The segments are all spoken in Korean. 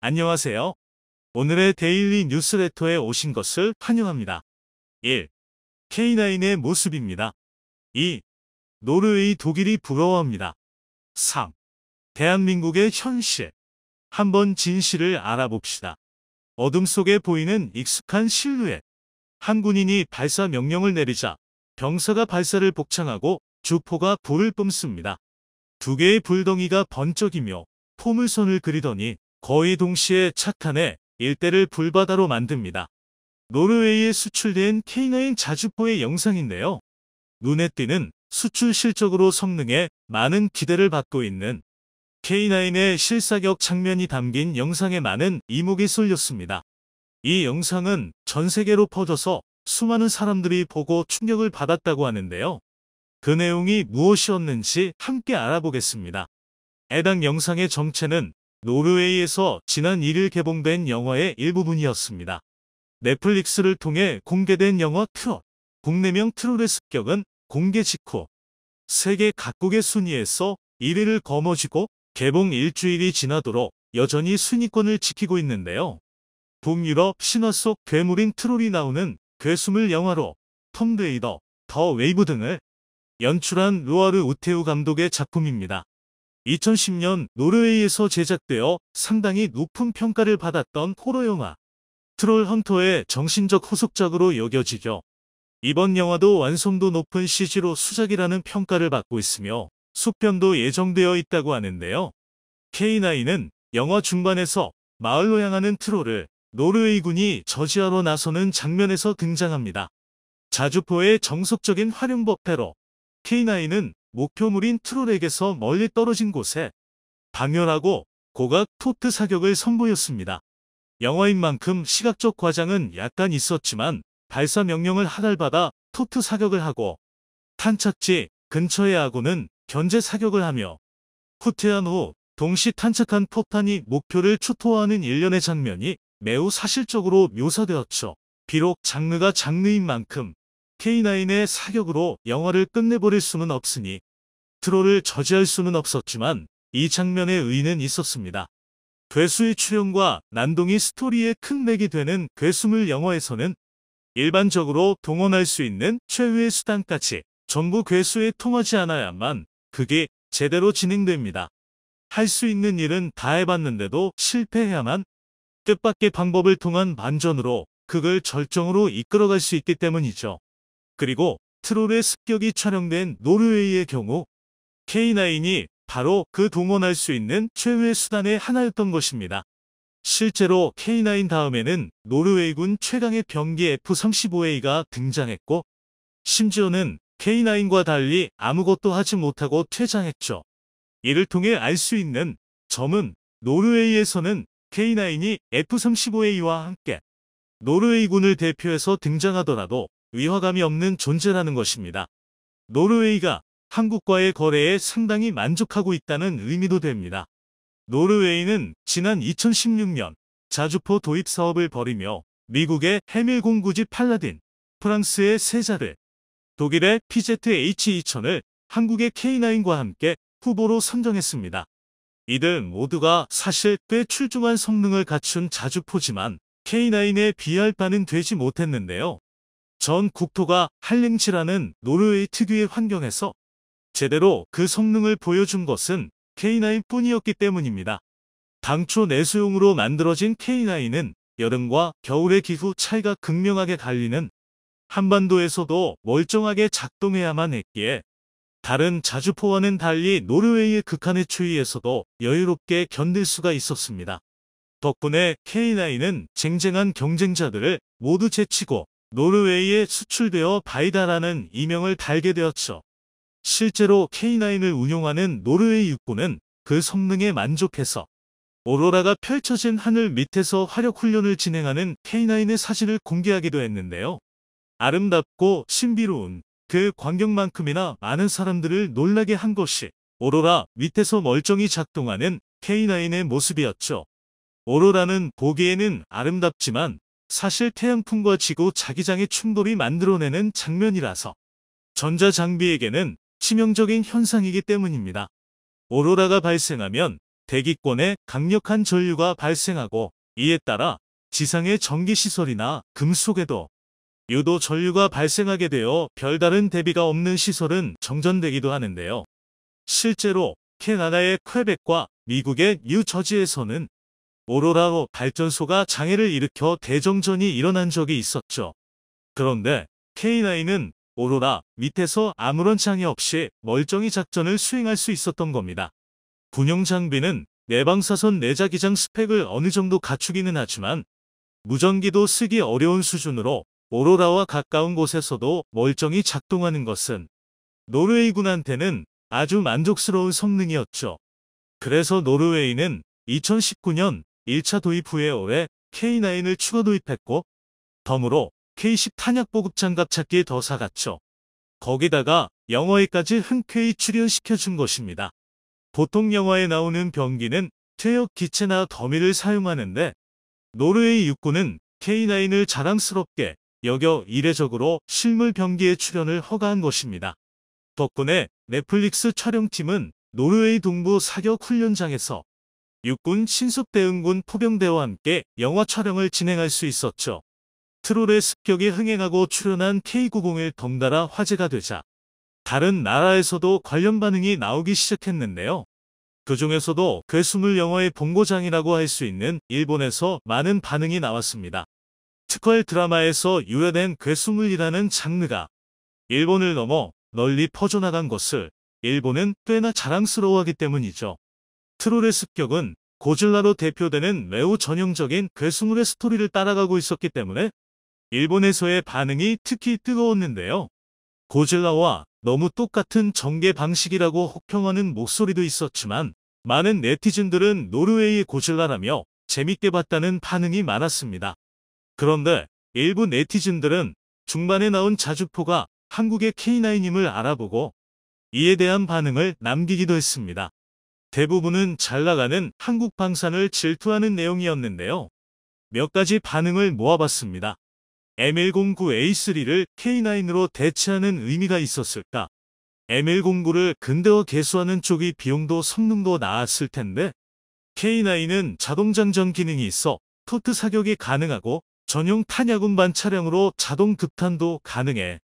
안녕하세요. 오늘의 데일리 뉴스레터에 오신 것을 환영합니다. 1. K9의 모습입니다. 2. 노르웨이 독일이 부러워합니다. 3. 대한민국의 현실. 한번 진실을 알아봅시다. 어둠 속에 보이는 익숙한 실루엣. 한 군인이 발사 명령을 내리자 병사가 발사를 복창하고 주포가 불을 뿜습니다. 두 개의 불덩이가 번쩍이며 포물선을 그리더니 거의 동시에 착탄해 일대를 불바다로 만듭니다. 노르웨이에 수출된 K9 자주포의 영상인데요. 눈에 띄는 수출 실적으로 성능에 많은 기대를 받고 있는 K9의 실사격 장면이 담긴 영상에 많은 이목이 쏠렸습니다. 이 영상은 전 세계로 퍼져서 수많은 사람들이 보고 충격을 받았다고 하는데요. 그 내용이 무엇이었는지 함께 알아보겠습니다. 해당 영상의 정체는 노르웨이에서 지난 1일 개봉된 영화의 일부분이었습니다. 넷플릭스를 통해 공개된 영화 트롯, 국내명 트롯의 습격은 공개 직후 세계 각국의 순위에서 1위를 거머쥐고 개봉 일주일이 지나도록 여전히 순위권을 지키고 있는데요. 북유럽 신화 속 괴물인 트롤이 나오는 괴수물 영화로 톰 레이더, 더 웨이브 등을 연출한 루아르 우테우 감독의 작품입니다. 2010년 노르웨이에서 제작되어 상당히 높은 평가를 받았던 호러영화 트롤 헌터의 정신적 후속작으로 여겨지죠. 이번 영화도 완성도 높은 CG로 수작이라는 평가를 받고 있으며 속편도 예정되어 있다고 하는데요. K9은 영화 중반에서 마을로 향하는 트롤을 노르웨이군이 저지하러 나서는 장면에서 등장합니다. 자주포의 정석적인 활용법대로 K9은 목표물인 트롤에게서 멀리 떨어진 곳에 방열하고 고각 토트 사격을 선보였습니다. 영화인 만큼 시각적 과장은 약간 있었지만 발사 명령을 하달받아 토트 사격을 하고 탄착지 근처의 아군은 견제 사격을 하며 후퇴한 후 동시 탄착한 포탄이 목표를 초토화하는 일련의 장면이 매우 사실적으로 묘사되었죠. 비록 장르가 장르인 만큼 K9의 사격으로 영화를 끝내버릴 수는 없으니 트롤을 저지할 수는 없었지만 이 장면의 의의는 있었습니다. 괴수의 출현과 난동이 스토리에 큰 맥이 되는 괴수물 영화에서는 일반적으로 동원할 수 있는 최후의 수단까지 전부 괴수에 통하지 않아야만 그게 제대로 진행됩니다. 할 수 있는 일은 다 해봤는데도 실패해야만 뜻밖의 방법을 통한 반전으로 극을 절정으로 이끌어갈 수 있기 때문이죠. 그리고 트롤의 습격이 촬영된 노르웨이의 경우 K9이 바로 그 동원할 수 있는 최후의 수단의 하나였던 것입니다. 실제로 K9 다음에는 노르웨이군 최강의 병기 F-35A가 등장했고 심지어는 K9과 달리 아무것도 하지 못하고 퇴장했죠. 이를 통해 알 수 있는 점은 노르웨이에서는 K9이 F-35A와 함께 노르웨이군을 대표해서 등장하더라도 위화감이 없는 존재라는 것입니다. 노르웨이가 한국과의 거래에 상당히 만족하고 있다는 의미도 됩니다. 노르웨이는 지난 2016년 자주포 도입 사업을 벌이며 미국의 해밀 공구지 팔라딘, 프랑스의 세자르, 독일의 PZH-2000을 한국의 K9과 함께 후보로 선정했습니다. 이들 모두가 사실 꽤 출중한 성능을 갖춘 자주포지만 K9에 비할 바는 되지 못했는데요. 전 국토가 한랭지라는 노르웨이 특유의 환경에서 제대로 그 성능을 보여준 것은 K9 뿐이었기 때문입니다. 당초 내수용으로 만들어진 K9은 여름과 겨울의 기후 차이가 극명하게 갈리는 한반도에서도 멀쩡하게 작동해야만 했기에 다른 자주포와는 달리 노르웨이의 극한의 추위에서도 여유롭게 견딜 수가 있었습니다. 덕분에 K9은 쟁쟁한 경쟁자들을 모두 제치고 노르웨이에 수출되어 바이다라는 이명을 달게 되었죠. 실제로 K9을 운용하는 노르웨이 육군은 그 성능에 만족해서 오로라가 펼쳐진 하늘 밑에서 화력 훈련을 진행하는 K9의 사진을 공개하기도 했는데요. 아름답고 신비로운 그 광경만큼이나 많은 사람들을 놀라게 한 것이 오로라 밑에서 멀쩡히 작동하는 K9의 모습이었죠. 오로라는 보기에는 아름답지만 사실 태양풍과 지구 자기장의 충돌이 만들어내는 장면이라서 전자장비에게는 치명적인 현상이기 때문입니다. 오로라가 발생하면 대기권에 강력한 전류가 발생하고 이에 따라 지상의 전기시설이나 금속에도 유도 전류가 발생하게 되어 별다른 대비가 없는 시설은 정전되기도 하는데요. 실제로 캐나다의 퀘벡과 미국의 뉴저지에서는 오로라 발전소가 장애를 일으켜 대정전이 일어난 적이 있었죠. 그런데 K9은 오로라 밑에서 아무런 장애 없이 멀쩡히 작전을 수행할 수 있었던 겁니다. 군용 장비는 내방사선 내자기장 스펙을 어느 정도 갖추기는 하지만 무전기도 쓰기 어려운 수준으로 오로라와 가까운 곳에서도 멀쩡히 작동하는 것은 노르웨이군한테는 아주 만족스러운 성능이었죠. 그래서 노르웨이는 2019년 1차 도입 후에 올해 K9을 추가 도입했고 덤으로 K10 탄약 보급 장갑 찾기에 더 사갔죠. 거기다가 영화에까지 흔쾌히 출연시켜준 것입니다. 보통 영화에 나오는 병기는 퇴역 기체나 더미를 사용하는데 노르웨이 육군은 K9을 자랑스럽게 여겨 이례적으로 실물 병기의 출연을 허가한 것입니다. 덕분에 넷플릭스 촬영팀은 노르웨이 동부 사격 훈련장에서 육군 신속대응군 포병대와 함께 영화 촬영을 진행할 수 있었죠. 트롤의 습격에 흥행하고 출연한 K90을 덩달아 화제가 되자 다른 나라에서도 관련 반응이 나오기 시작했는데요. 그 중에서도 괴수물 영화의 본고장이라고 할 수 있는 일본에서 많은 반응이 나왔습니다. 특활 드라마에서 유래된 괴수물이라는 장르가 일본을 넘어 널리 퍼져나간 것을 일본은 꽤나 자랑스러워하기 때문이죠. 트롤의 습격은 고질라로 대표되는 매우 전형적인 괴수물의 스토리를 따라가고 있었기 때문에 일본에서의 반응이 특히 뜨거웠는데요. 고질라와 너무 똑같은 전개 방식이라고 혹평하는 목소리도 있었지만 많은 네티즌들은 노르웨이의 고질라라며 재밌게 봤다는 반응이 많았습니다. 그런데 일부 네티즌들은 중반에 나온 자주포가 한국의 K9임을 알아보고 이에 대한 반응을 남기기도 했습니다. 대부분은 잘 나가는 한국 방산을 질투하는 내용이었는데요. 몇 가지 반응을 모아봤습니다. M109A3를 K9으로 대체하는 의미가 있었을까? M109를 근대화 개수하는 쪽이 비용도 성능도 나았을 텐데 K9은 자동장전 기능이 있어 토트 사격이 가능하고 전용 탄약 운반 차량으로 자동 급탄도 가능해.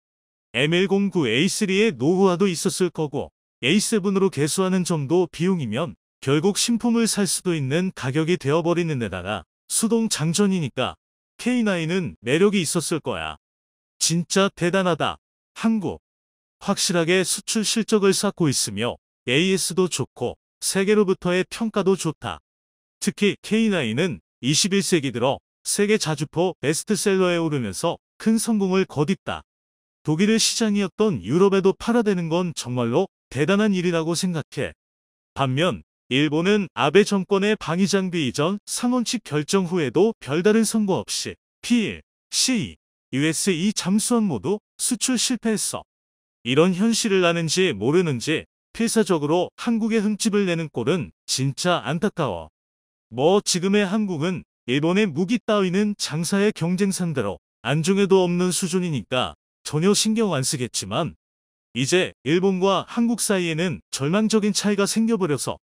M109A3의 노후화도 있었을 거고 A7으로 개수하는 정도 비용이면 결국 신품을 살 수도 있는 가격이 되어버리는 데다가 수동 장전이니까 K9은 매력이 있었을 거야. 진짜 대단하다. 한국. 확실하게 수출 실적을 쌓고 있으며 AS도 좋고 세계로부터의 평가도 좋다. 특히 K9은 21세기 들어 세계 자주포 베스트셀러에 오르면서 큰 성공을 거뒀다. 독일의 시장이었던 유럽에도 팔아대는 건 정말로 대단한 일이라고 생각해. 반면 일본은 아베 정권의 방위장비 이전 상원칙 결정 후에도 별다른 선거 없이 P1, C2, US2 잠수함 모두 수출 실패했어. 이런 현실을 아는지 모르는지 필사적으로 한국에 흠집을 내는 꼴은 진짜 안타까워. 뭐 지금의 한국은 일본의 무기 따위는 장사의 경쟁상대로 안중에도 없는 수준이니까 전혀 신경 안 쓰겠지만 이제 일본과 한국 사이에는 절망적인 차이가 생겨버려서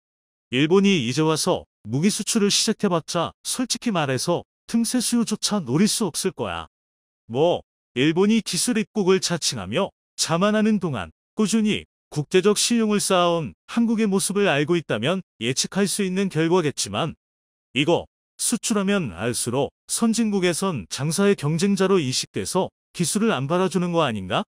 일본이 이제 와서 무기 수출을 시작해봤자 솔직히 말해서 틈새 수요조차 노릴 수 없을 거야. 뭐 일본이 기술 입국을 자칭하며 자만하는 동안 꾸준히 국제적 신용을 쌓아온 한국의 모습을 알고 있다면 예측할 수 있는 결과겠지만 이거 수출하면 알수록 선진국에선 장사의 경쟁자로 인식돼서 기술을 안 팔아주는 거 아닌가?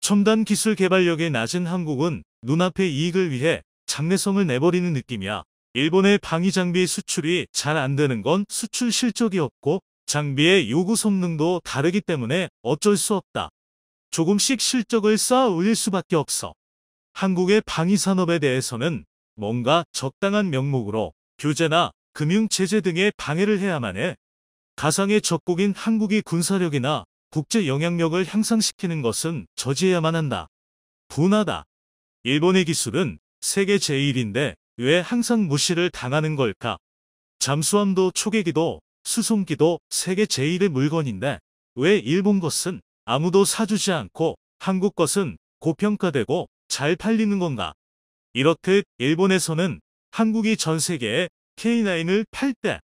첨단 기술 개발력이 낮은 한국은 눈앞의 이익을 위해 장래성을 내버리는 느낌이야. 일본의 방위장비 수출이 잘 안 되는 건 수출 실적이 없고 장비의 요구 성능도 다르기 때문에 어쩔 수 없다. 조금씩 실적을 쌓아 올릴 수밖에 없어. 한국의 방위산업에 대해서는 뭔가 적당한 명목으로 규제나 금융제재 등의 방해를 해야만 해. 가상의 적국인 한국이 군사력이나 국제 영향력을 향상시키는 것은 저지해야만 한다. 분하다. 일본의 기술은 세계 제1인데 왜 항상 무시를 당하는 걸까? 잠수함도 초계기도 수송기도 세계 제1의 물건인데 왜 일본 것은 아무도 사주지 않고 한국 것은 고평가되고 잘 팔리는 건가? 이렇듯 일본에서는 한국이 전 세계에 K9을 팔 때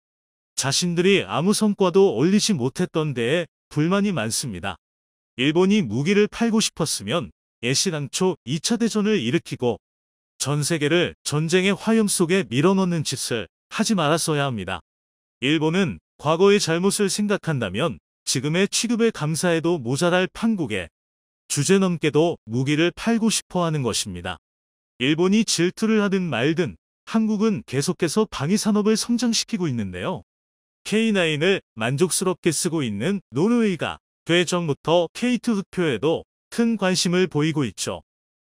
자신들이 아무 성과도 올리지 못했던 데에 불만이 많습니다. 일본이 무기를 팔고 싶었으면 애시당초 2차 대전을 일으키고 전 세계를 전쟁의 화염 속에 밀어넣는 짓을 하지 말았어야 합니다. 일본은 과거의 잘못을 생각한다면 지금의 취급에 감사해도 모자랄 판국에 주제넘게도 무기를 팔고 싶어 하는 것입니다. 일본이 질투를 하든 말든 한국은 계속해서 방위산업을 성장시키고 있는데요. K9을 만족스럽게 쓰고 있는 노르웨이가 퇴전부터 K2 흑표에도 큰 관심을 보이고 있죠.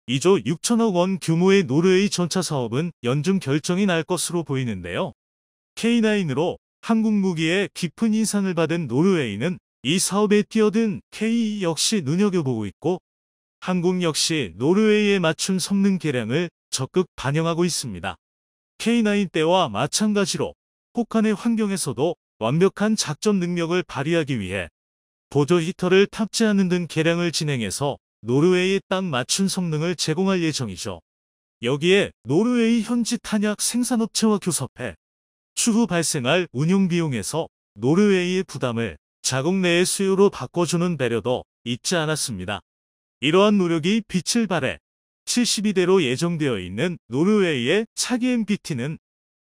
2조 6천억 원 규모의 노르웨이 전차 사업은 연중 결정이 날 것으로 보이는데요. K9으로 한국 무기에 깊은 인상을 받은 노르웨이는 이 사업에 뛰어든 K 역시 눈여겨보고 있고 한국 역시 노르웨이에 맞춘 성능 개량을 적극 반영하고 있습니다. K9 때와 마찬가지로 혹한의 환경에서도 완벽한 작전 능력을 발휘하기 위해 보조 히터를 탑재하는 등 개량을 진행해서 노르웨이에 딱 맞춘 성능을 제공할 예정이죠. 여기에 노르웨이 현지 탄약 생산업체와 교섭해 추후 발생할 운용 비용에서 노르웨이의 부담을 자국 내의 수요로 바꿔주는 배려도 잊지 않았습니다. 이러한 노력이 빛을 발해 72대로 예정되어 있는 노르웨이의 차기 MBT는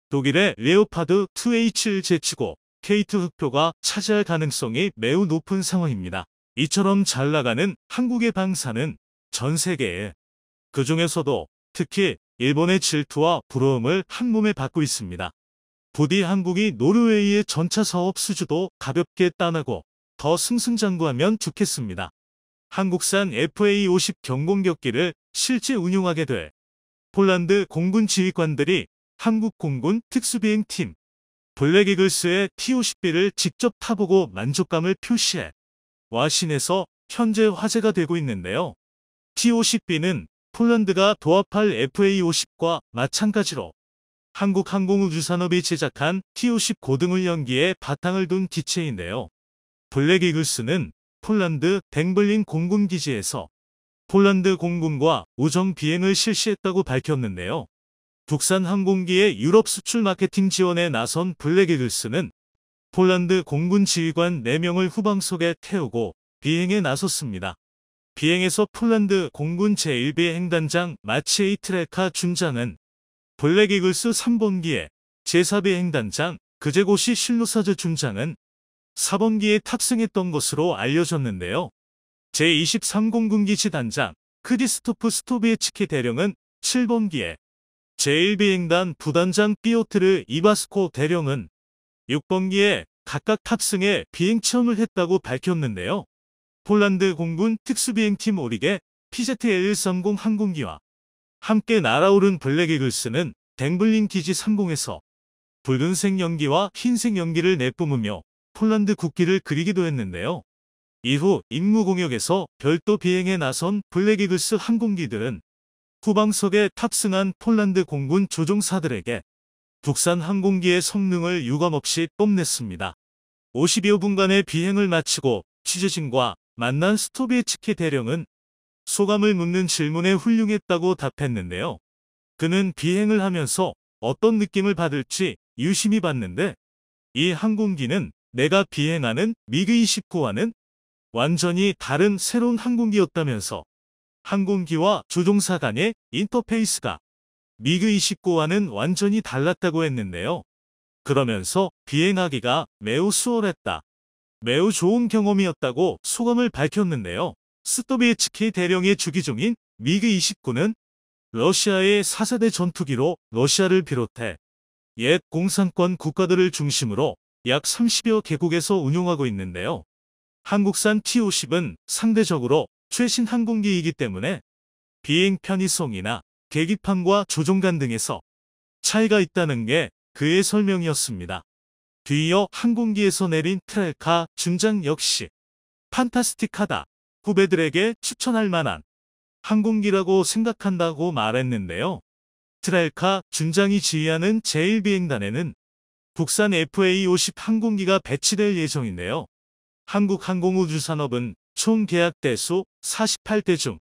독일의 레오파드 2H를 제치고 K2 흑표가 차지할 가능성이 매우 높은 상황입니다. 이처럼 잘 나가는 한국의 방사는 전 세계에 그 중에서도 특히 일본의 질투와 부러움을 한몸에 받고 있습니다. 부디 한국이 노르웨이의 전차 사업 수주도 가볍게 따내고 더 승승장구하면 좋겠습니다. 한국산 FA-50 경공격기를 실제 운용하게 될 폴란드 공군 지휘관들이 한국 공군 특수비행팀 블랙이글스의 T-50B를 직접 타보고 만족감을 표시해 와신에서 현재 화제가 되고 있는데요. T-50B는 폴란드가 도합할 FA-50과 마찬가지로 한국 항공우주산업이 제작한 T-50 고등훈련기에 바탕을 둔 기체인데요. 블랙이글스는 폴란드 댕블린 공군기지에서 폴란드 공군과 우정 비행을 실시했다고 밝혔는데요. 국산 항공기의 유럽 수출 마케팅 지원에 나선 블랙이글스는 폴란드 공군 지휘관 4명을 후방석에 태우고 비행에 나섰습니다. 비행에서 폴란드 공군 제1비 행단장 마치에이 트레카 준장은 블랙이글스 3번기에 제4비 행단장 그제고시 실루사즈 준장은 4번기에 탑승했던 것으로 알려졌는데요. 제23공군기지 단장 크리스토프 스토비에츠키 대령은 7번기에 제1비 행단 부단장 피오트르 이바스코 대령은 6번기에 각각 탑승해 비행체험을 했다고 밝혔는데요. 폴란드 공군 특수비행팀 오릭의 PZ-L130 항공기와 함께 날아오른 블랙이글스는 댕블린 기지 3공에서 붉은색 연기와 흰색 연기를 내뿜으며 폴란드 국기를 그리기도 했는데요. 이후 임무 공역에서 별도 비행에 나선 블랙이글스 항공기들은 후방석에 탑승한 폴란드 공군 조종사들에게 국산 항공기의 성능을 유감없이 뽐냈습니다. 50여 분간의 비행을 마치고 취재진과 만난 스토비에츠키 대령은 소감을 묻는 질문에 훌륭했다고 답했는데요. 그는 비행을 하면서 어떤 느낌을 받을지 유심히 봤는데 이 항공기는 내가 비행하는 미그-29와는 완전히 다른 새로운 항공기였다면서 항공기와 조종사 간의 인터페이스가 미그-29와는 완전히 달랐다고 했는데요. 그러면서 비행하기가 매우 수월했다. 매우 좋은 경험이었다고 소감을 밝혔는데요. 스토비에츠키 대령의 주기종인 미그-29는 러시아의 4세대 전투기로 러시아를 비롯해 옛 공산권 국가들을 중심으로 약 30여 개국에서 운용하고 있는데요. 한국산 T-50은 상대적으로 최신 항공기이기 때문에 비행 편의성이나 계기판과 조종관 등에서 차이가 있다는 게 그의 설명이었습니다. 뒤이어 항공기에서 내린 트렐카 준장 역시 판타스틱하다. 후배들에게 추천할 만한 항공기라고 생각한다고 말했는데요. 트렐카 준장이 지휘하는 제1비행단에는 국산 FA-50 항공기가 배치될 예정인데요. 한국항공우주산업은 총 계약 대수 48대 중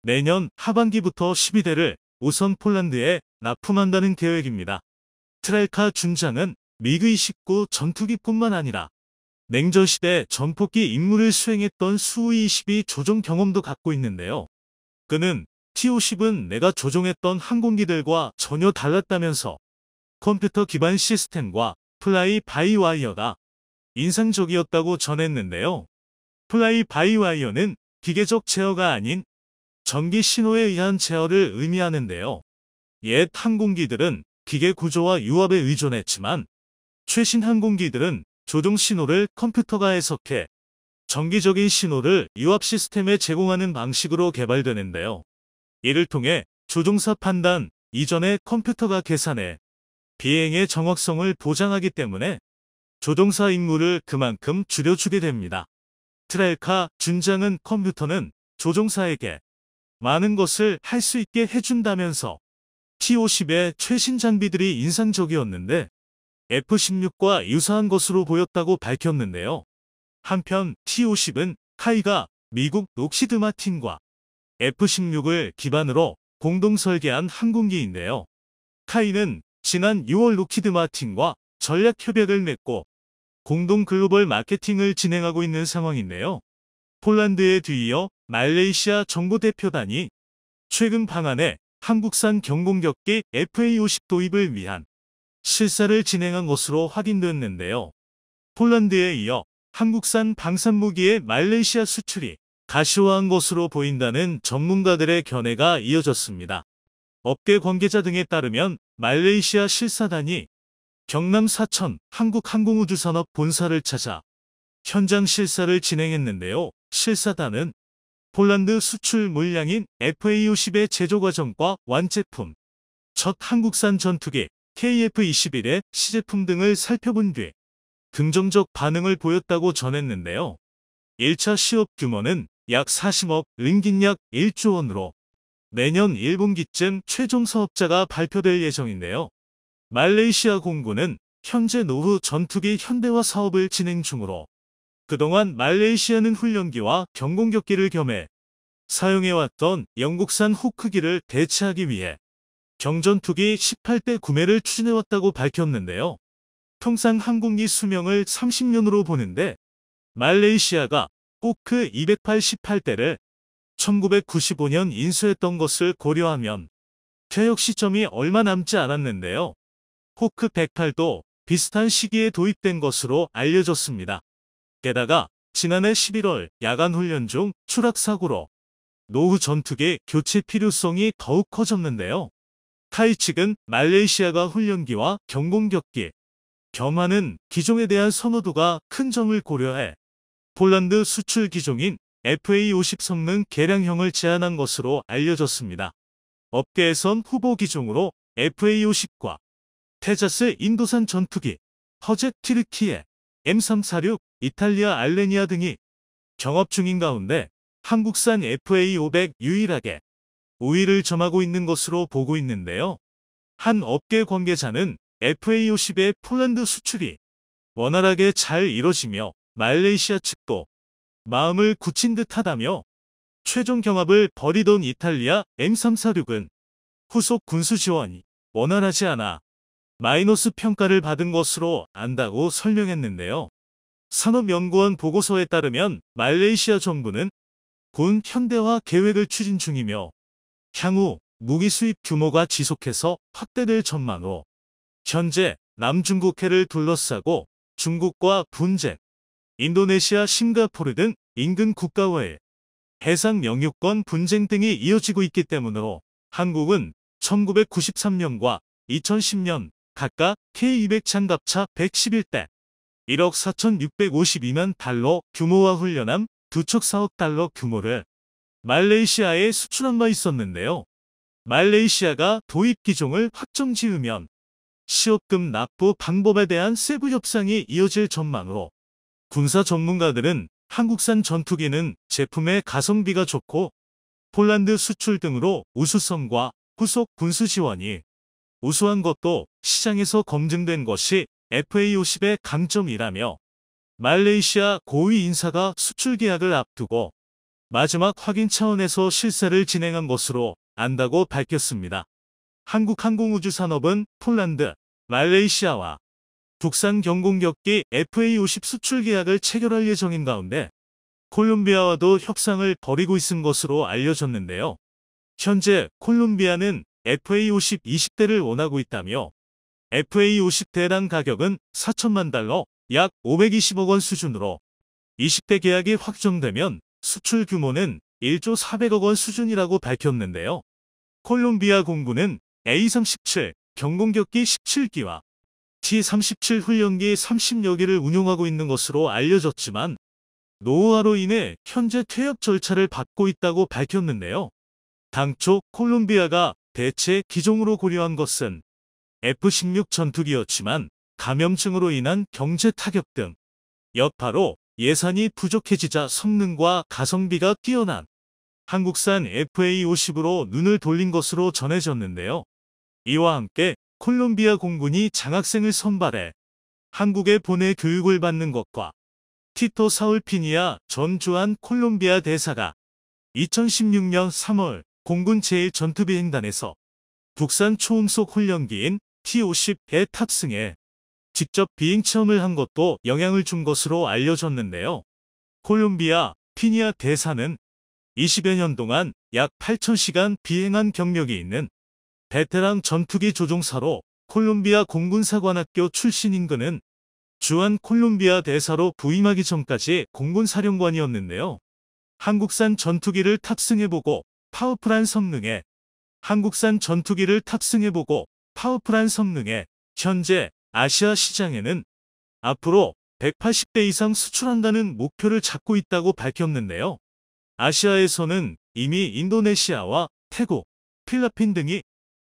내년 하반기부터 12대를 우선 폴란드에 납품한다는 계획입니다. 트랄카 준장은 미그-29 전투기뿐만 아니라 냉전시대 전폭기 임무를 수행했던 수-22 조종 경험도 갖고 있는데요. 그는 T-50은 내가 조종했던 항공기들과 전혀 달랐다면서 컴퓨터 기반 시스템과 플라이-바이-와이어가 인상적이었다고 전했는데요. 플라이-바이-와이어는 기계적 제어가 아닌 전기 신호에 의한 제어를 의미하는데요. 옛 항공기들은 기계 구조와 유압에 의존했지만 최신 항공기들은 조종 신호를 컴퓨터가 해석해 정기적인 신호를 유압 시스템에 제공하는 방식으로 개발되는데요. 이를 통해 조종사 판단 이전에 컴퓨터가 계산해 비행의 정확성을 보장하기 때문에 조종사 임무를 그만큼 줄여주게 됩니다. 트랄카 준장은 컴퓨터는 조종사에게 많은 것을 할 수 있게 해준다면서 T-50의 최신 장비들이 인상적이었는데 F-16과 유사한 것으로 보였다고 밝혔는데요. 한편 T-50은 카이가 미국 록시드 마틴과 F-16을 기반으로 공동 설계한 항공기인데요. 카이는 지난 6월 록시드 마틴과 전략 협약을 맺고 공동 글로벌 마케팅을 진행하고 있는 상황인데요. 폴란드에 뒤이어 말레이시아 정보대표단이 최근 방한에 한국산 경공격기 FA-50 도입을 위한 실사를 진행한 것으로 확인됐는데요. 폴란드에 이어 한국산 방산무기의 말레이시아 수출이 가시화한 것으로 보인다는 전문가들의 견해가 이어졌습니다. 업계 관계자 등에 따르면 말레이시아 실사단이 경남 사천 한국항공우주산업 본사를 찾아 현장 실사를 진행했는데요. 실사단은 폴란드 수출 물량인 FA-50의 제조 과정과 완제품, 첫 한국산 전투기 KF-21의 시제품 등을 살펴본 뒤 긍정적 반응을 보였다고 전했는데요. 1차 시업 규모는 약 40억 링깃 약 1조 원으로 내년 1분기쯤 최종 사업자가 발표될 예정인데요. 말레이시아 공군은 현재 노후 전투기 현대화 사업을 진행 중으로 그동안 말레이시아는 훈련기와 경공격기를 겸해 사용해왔던 영국산 호크기를 대체하기 위해 경전투기 18대 구매를 추진해왔다고 밝혔는데요. 통상 항공기 수명을 30년으로 보는데 말레이시아가 호크 288대를 1995년 인수했던 것을 고려하면 퇴역 시점이 얼마 남지 않았는데요. 호크 108도 비슷한 시기에 도입된 것으로 알려졌습니다. 게다가 지난해 11월 야간 훈련 중 추락사고로 노후 전투기 교체 필요성이 더욱 커졌는데요. 카이 측은 말레이시아가 훈련기와 경공격기, 겸하는 기종에 대한 선호도가 큰 점을 고려해 폴란드 수출 기종인 FA-50 성능 개량형을 제안한 것으로 알려졌습니다. 업계에선 후보 기종으로 FA-50과 테자스 인도산 전투기, 허젯 튀르키예, M346, 이탈리아 알레니아 등이 경업 중인 가운데 한국산 FA-500 유일하게 우위를 점하고 있는 것으로 보고 있는데요. 한 업계 관계자는 FA-50의 폴란드 수출이 원활하게 잘 이뤄지며 말레이시아 측도 마음을 굳힌 듯하다며 최종 경합을 벌이던 이탈리아 M346은 후속 군수 지원이 원활하지 않아 마이너스 평가를 받은 것으로 안다고 설명했는데요. 산업연구원 보고서에 따르면 말레이시아 정부는 군 현대화 계획을 추진 중이며 향후 무기 수입 규모가 지속해서 확대될 전망으로 현재 남중국해를 둘러싸고 중국과 분쟁, 인도네시아, 싱가포르 등 인근 국가와의 해상 영유권 분쟁 등이 이어지고 있기 때문으로 한국은 1993년과 2010년 각각 K200 장갑차 111대 1억 4,652만 달러 규모와 훈련함 2척 4억 달러 규모를 말레이시아에 수출한 바 있었는데요. 말레이시아가 도입 기종을 확정 지으면 시업금 납부 방법에 대한 세부 협상이 이어질 전망으로 군사 전문가들은 한국산 전투기는 제품의 가성비가 좋고 폴란드 수출 등으로 우수성과 후속 군수 지원이 우수한 것도 시장에서 검증된 것이 FA-50의 강점이라며 말레이시아 고위 인사가 수출 계약을 앞두고 마지막 확인 차원에서 실사를 진행한 것으로 안다고 밝혔습니다. 한국항공우주산업은 폴란드, 말레이시아와 국산 경공격기 FA-50 수출 계약을 체결할 예정인 가운데 콜롬비아와도 협상을 벌이고 있는 것으로 알려졌는데요. 현재 콜롬비아는 FA-50 20대를 원하고 있다며 FA-50 대당 가격은 4천만 달러, 약 520억 원 수준으로 20대 계약이 확정되면 수출 규모는 1조 400억 원 수준이라고 밝혔는데요. 콜롬비아 공군은 A-37 경공격기 17기와 T-37 훈련기 30여 기를 운용하고 있는 것으로 알려졌지만 노후화로 인해 현재 퇴역 절차를 밟고 있다고 밝혔는데요. 당초 콜롬비아가 대체 기종으로 고려한 것은 F-16 전투기였지만 감염증으로 인한 경제 타격 등 여파로 예산이 부족해지자 성능과 가성비가 뛰어난 한국산 FA-50으로 눈을 돌린 것으로 전해졌는데요. 이와 함께 콜롬비아 공군이 장학생을 선발해 한국에 보내 교육을 받는 것과 티토 사울피니아 전 주한 콜롬비아 대사가 2016년 3월 공군 제1전투비행단에서 국산 초음속 훈련기인 T-50에 탑승해 직접 비행 체험을 한 것도 영향을 준 것으로 알려졌는데요. 콜롬비아 피니아 대사는 20여 년 동안 약 8,000시간 비행한 경력이 있는 베테랑 전투기 조종사로 콜롬비아 공군사관학교 출신인 그는 주한 콜롬비아 대사로 부임하기 전까지 공군사령관이었는데요. 한국산 전투기를 탑승해보고 파워풀한 성능에 현재 아시아 시장에는 앞으로 180대 이상 수출한다는 목표를 잡고 있다고 밝혔는데요. 아시아에서는 이미 인도네시아와 태국, 필리핀 등이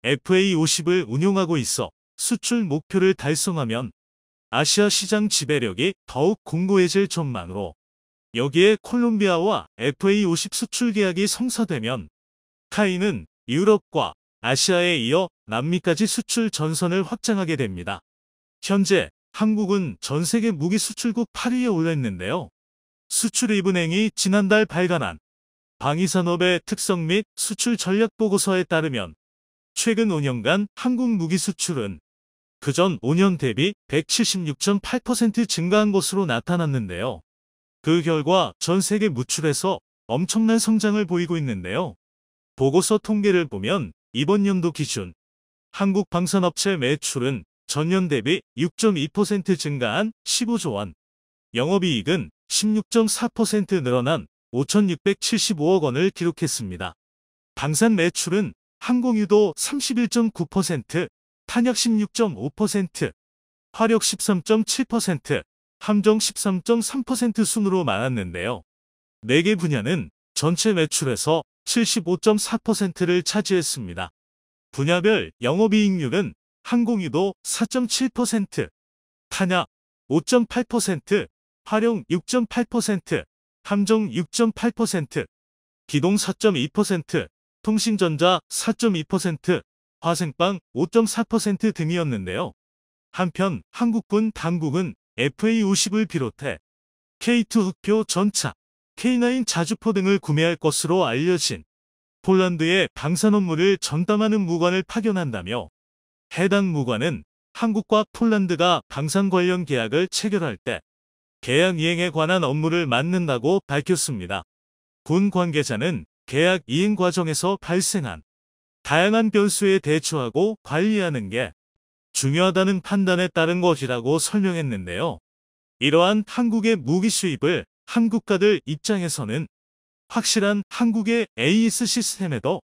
FA-50을 운용하고 있어 수출 목표를 달성하면 아시아 시장 지배력이 더욱 공고해질 전망으로 여기에 콜롬비아와 FA-50 수출 계약이 성사되면 카이는 유럽과 아시아에 이어 남미까지 수출 전선을 확장하게 됩니다. 현재 한국은 전 세계 무기 수출국 8위에 올랐는데요. 수출입은행이 지난달 발간한 방위산업의 특성 및 수출 전략 보고서에 따르면 최근 5년간 한국 무기 수출은 그전 5년 대비 176.8% 증가한 것으로 나타났는데요. 그 결과 전 세계 무출에서 엄청난 성장을 보이고 있는데요. 보고서 통계를 보면 이번 연도 기준 한국 방산업체 매출은 전년 대비 6.2% 증가한 15조 원, 영업이익은 16.4% 늘어난 5,675억 원을 기록했습니다. 방산 매출은 항공유도 31.9%, 탄약 16.5%, 화력 13.7%, 함정 13.3% 순으로 많았는데요. 4개 분야는 전체 매출에서 75.4%를 차지했습니다. 분야별 영업이익률은 항공유도 4.7%, 탄약 5.8%, 화력 6.8%, 함정 6.8%, 기동 4.2%, 통신전자 4.2%, 화생방 5.4% 등이었는데요. 한편 한국군 당국은 FA-50을 비롯해 K2 흑표 전차, K9 자주포 등을 구매할 것으로 알려진 폴란드에 방산 업무를 전담하는 무관을 파견한다며 해당 무관은 한국과 폴란드가 방산 관련 계약을 체결할 때 계약 이행에 관한 업무를 맡는다고 밝혔습니다. 군 관계자는 계약 이행 과정에서 발생한 다양한 변수에 대처하고 관리하는 게 중요하다는 판단에 따른 것이라고 설명했는데요. 이러한 한국의 무기 수입을 한국가들 입장에서는 확실한 한국의 AS 시스템에도